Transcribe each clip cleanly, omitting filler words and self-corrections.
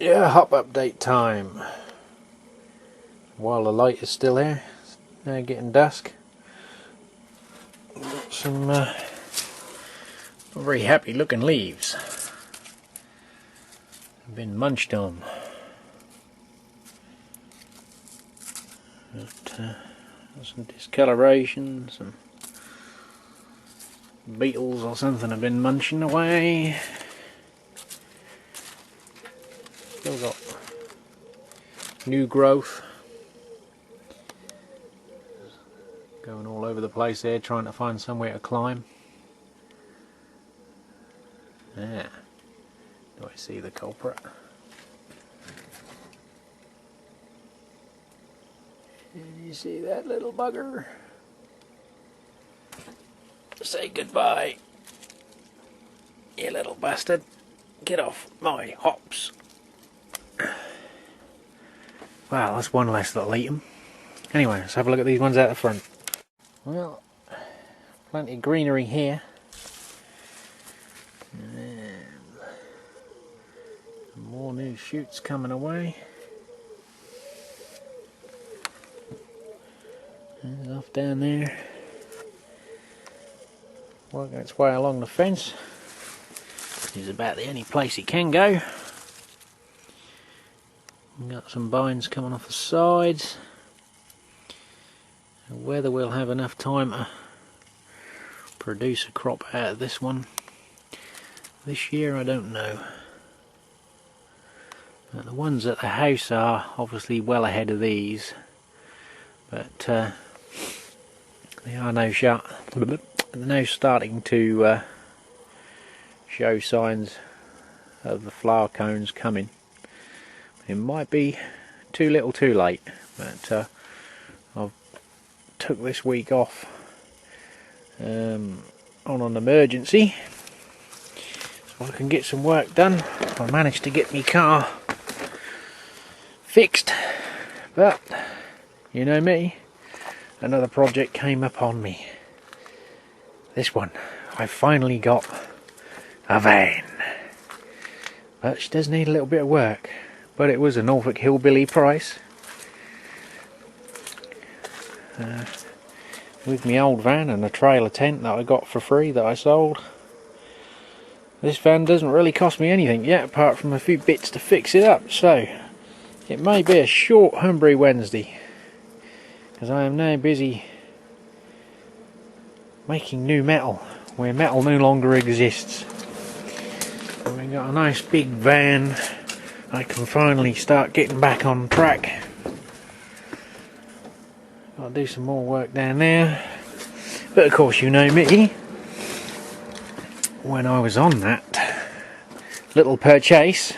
Yeah, hop update time. While the light is still here, it's now getting dusk. Got some not very happy looking leaves. Have been munched on. But, some discoloration, some beetles or something have been munching away. Still got new growth going all over the place there, trying to find somewhere to climb. Yeah, do I see the culprit? Did you see that little bugger? Say goodbye, you little bastard. Get off my hops. Wow, that's one less that'll eat them. Anyway, let's have a look at these ones out the front. Well, plenty of greenery here. And more new shoots coming away. There's off down there. Working its way along the fence. This is about the only place it can go. Got some vines coming off the sides. Whether we'll have enough time to produce a crop out of this one this year, I don't know. But the ones at the house are obviously well ahead of these, but they are now starting to show signs of the flower cones coming. It might be too little too late, but I've took this week off on an emergency so I can get some work done. I managed to get my car fixed, but you know me, another project came upon me. This one, I finally got a van, but she does need a little bit of work. But it was a Norfolk hillbilly price. With my old van and a trailer tent that I got for free that I sold. This van doesn't really cost me anything yet, apart from a few bits to fix it up. So it may be a short Homebrew Wednesday, because I am now busy making new metal where metal no longer exists. So we've got a nice big van. I can finally start getting back on track. Got to do some more work down there. But of course, you know me. When I was on that little purchase,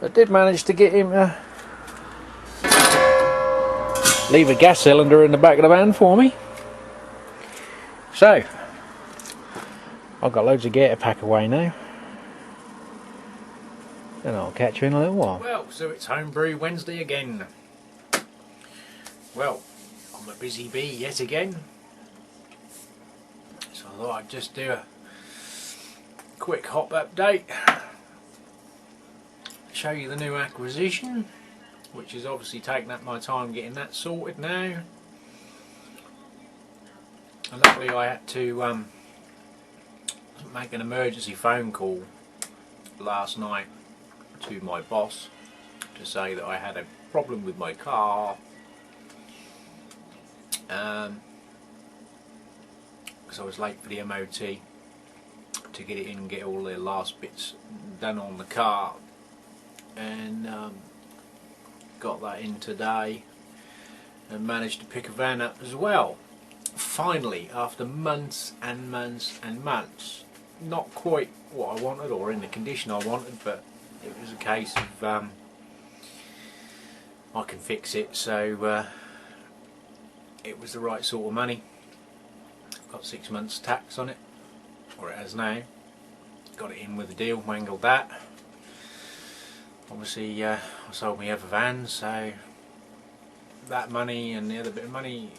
I did manage to get him to leave a gas cylinder in the back of the van for me. So, I've got loads of gear to pack away now. And I'll catch you in a little while. Well, so it's Homebrew Wednesday again. Well, I'm a busy bee yet again. So I thought I'd just do a quick hop update. Show you the new acquisition, which is obviously taking up my time getting that sorted now. And luckily I had to make an emergency phone call last night to my boss to say that I had a problem with my car, because I was late for the MOT to get it in and get all the last bits done on the car, and got that in today and managed to pick a van up as well. Finally, after months and months and months. Not quite what I wanted or in the condition I wanted, but it was a case of I can fix it, so it was the right sort of money. I've got 6 months tax on it, or it has now. Got it in with a deal, wangled that. Obviously I sold my other van, so that money and the other bit of money,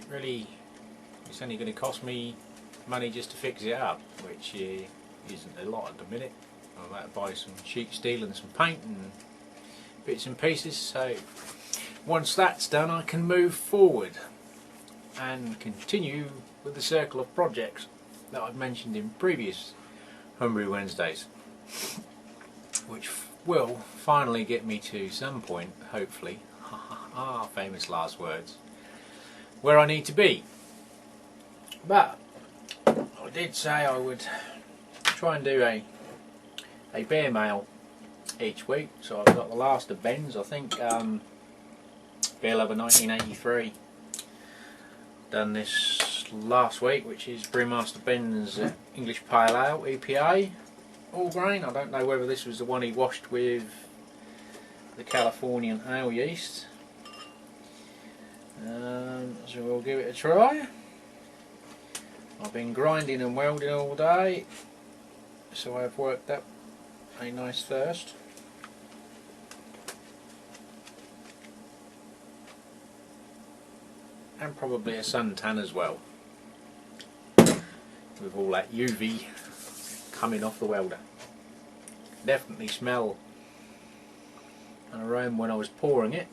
it's only going to cost me money just to fix it up, which isn't a lot at the minute. I'm about to buy some sheet steel and some paint and bits and pieces, so once that's done I can move forward and continue with the circle of projects that I've mentioned in previous Homebrew Wednesdays, which will finally get me to some point, hopefully, famous last words, where I need to be. But I did say I would try and do a beer mail each week, so I've got the last of Ben's, I think Beer Lover 1983, done this last week, which is Brewmaster Ben's English Pale Ale EPA all grain. I don't know whether this was the one he washed with the Californian ale yeast, so we'll give it a try. I've been grinding and welding all day, so I've worked up a nice thirst. And probably a suntan as well, with all that UV coming off the welder. Definitely smell an aroma when I was pouring it.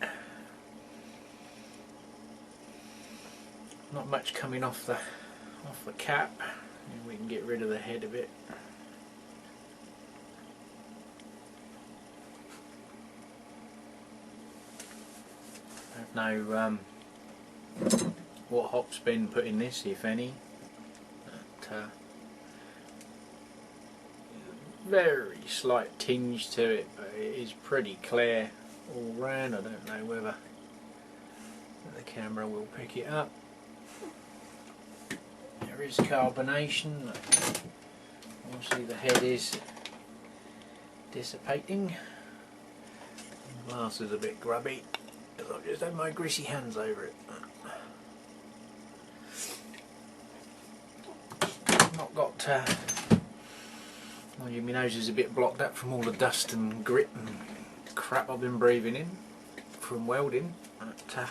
Not much coming off the cap. We can get rid of the head of it. I don't know what hop's been put in this, if any. But, very slight tinge to it, but it is pretty clear all round. I don't know whether the camera will pick it up. There is carbonation. Obviously the head is dissipating. The glass is a bit grubby, because I've just had my greasy hands over it. Not got mind you, my nose is a bit blocked up from all the dust and grit and crap I've been breathing in from welding, but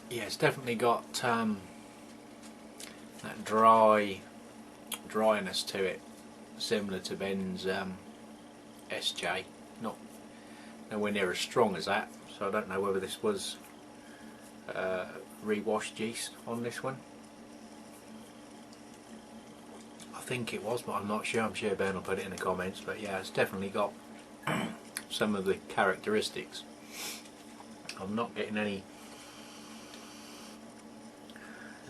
yeah, it's definitely got that dryness to it, similar to Ben's SJ. Not nowhere near as strong as that, so I don't know whether this was re-washed yeast on this one. I think it was, but I'm not sure. I'm sure Ben will put it in the comments, but yeah, it's definitely got some of the characteristics. I'm not getting any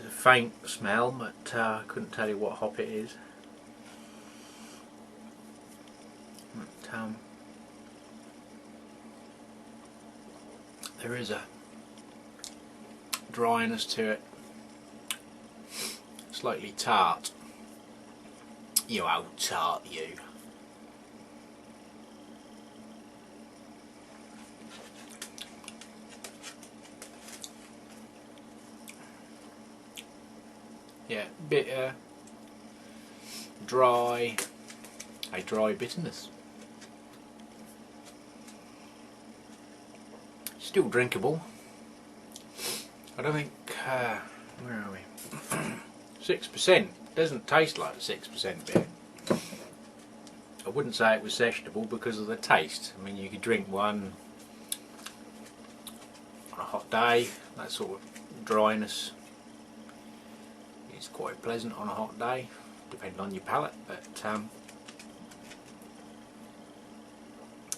faint smell, but I couldn't tell you what hop it is. But, there is a dryness to it, slightly tart. You old tart, you. Yeah, bitter, dry, a dry bitterness. Still drinkable. I don't think, where are we? 6%. Doesn't taste like 6% beer. I wouldn't say it was sessionable because of the taste. I mean, you could drink one on a hot day. That sort of dryness is quite pleasant on a hot day, depending on your palate, but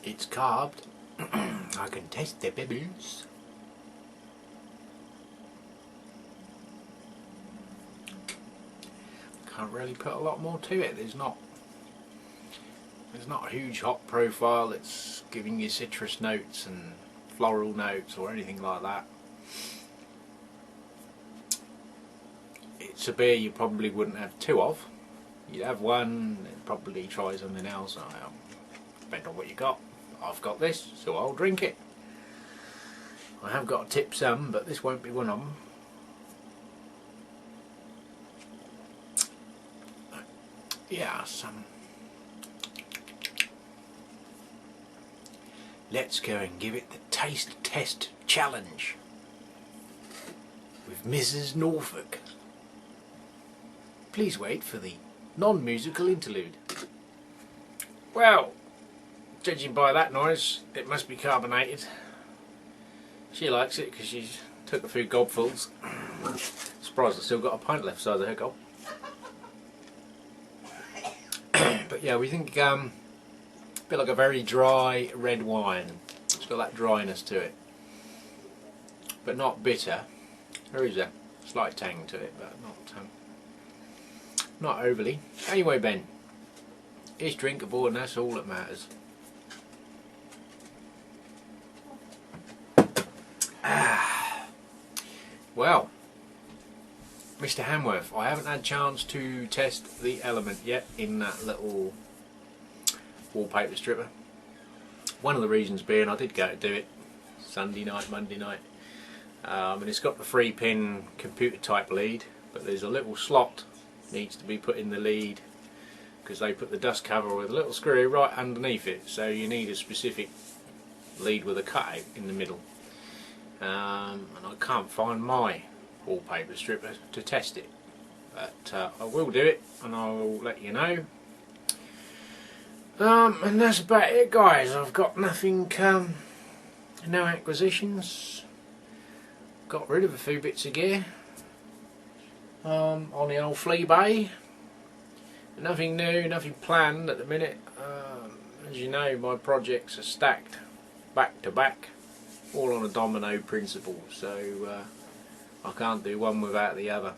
it's carved. I can taste the bubbles. Can't really put a lot more to it. There's not a huge hop profile that's giving you citrus notes and floral notes or anything like that. It's a beer you probably wouldn't have two of. You'd have one and probably try something else. Depending on what you got. I've got this, so I'll drink it. I have got to tip some, but this won't be one of them. Yeah, let's go and give it the taste test challenge. with Mrs. Norfolk. Please wait for the non-musical interlude. Well, judging by that noise, it must be carbonated. She likes it because she's took a few gobfuls. Surprised I've still got a pint left side of her gob. But yeah, we think a bit like a very dry red wine. It's got that dryness to it, but not bitter. There is a slight tang to it, but not overly. Anyway, Ben, it's drinkable, and that's all that matters. Well, Mr. Hamworth, I haven't had a chance to test the element yet in that little wallpaper stripper. One of the reasons being I did go to do it Sunday night, Monday night, and it's got the 3-pin computer type lead, but there's a little slot needs to be put in the lead because they put the dust cover with a little screw right underneath it, so you need a specific lead with a cutout in the middle. And I can't find my wallpaper stripper to test it, but I will do it and I will let you know. And that's about it, guys. I've got nothing, no acquisitions. Got rid of a few bits of gear on the old flea bay. Nothing new, nothing planned at the minute. As you know, my projects are stacked back to back, all on a domino principle, so I can't do one without the other.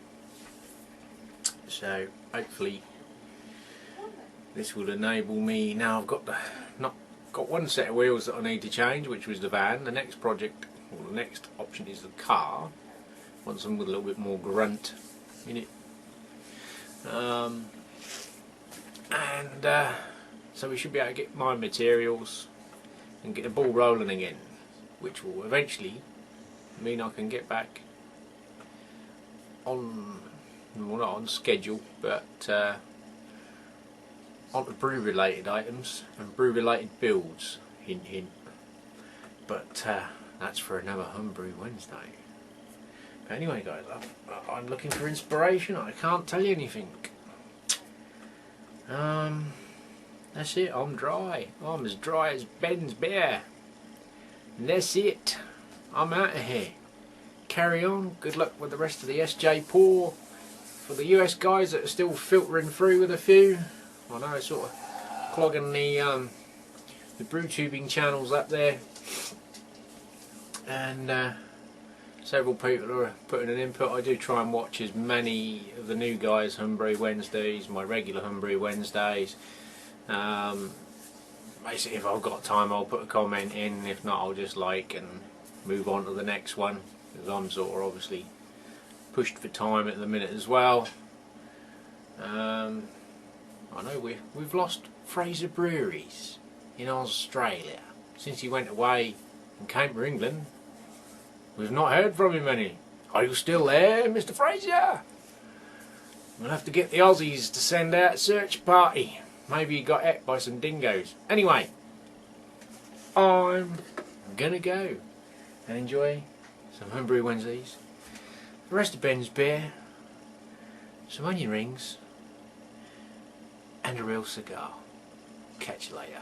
So hopefully this will enable me. Now I've got got one set of wheels that I need to change, which was the van. The next project, or the next option, is the car. Want something with a little bit more grunt in it. So we should be able to get my materials and get the ball rolling again, which will eventually mean I can get back on, well, not on schedule, but onto brew related items and brew related builds, hint hint. But that's for another Homebrew Wednesday. But anyway, guys, I'm looking for inspiration. I can't tell you anything. That's it. I'm dry. I'm as dry as Ben's beer. And that's it. I'm out of here. Carry on. Good luck with the rest of the SJ pour. For the US guys that are still filtering through with a few, I know it's sort of clogging the brew tubing channels up there, and several people are putting an input. I do try and watch as many of the new guys' Homebrew Wednesdays, my regular Homebrew Wednesdays. Basically, if I've got time, I'll put a comment in. If not, I'll just like and move on to the next one, because I'm sort of obviously pushed for time at the minute as well. I know we've lost Fraser Breweries in Australia since he went away and came to England. We've not heard from him any. Are you still there, Mr. Fraser? We'll have to get the Aussies to send out a search party. Maybe he got ate by some dingoes. Anyway, I'm gonna go and enjoy some Homebrew Wednesdays, the rest of Ben's beer, some onion rings, and a real cigar. Catch you later.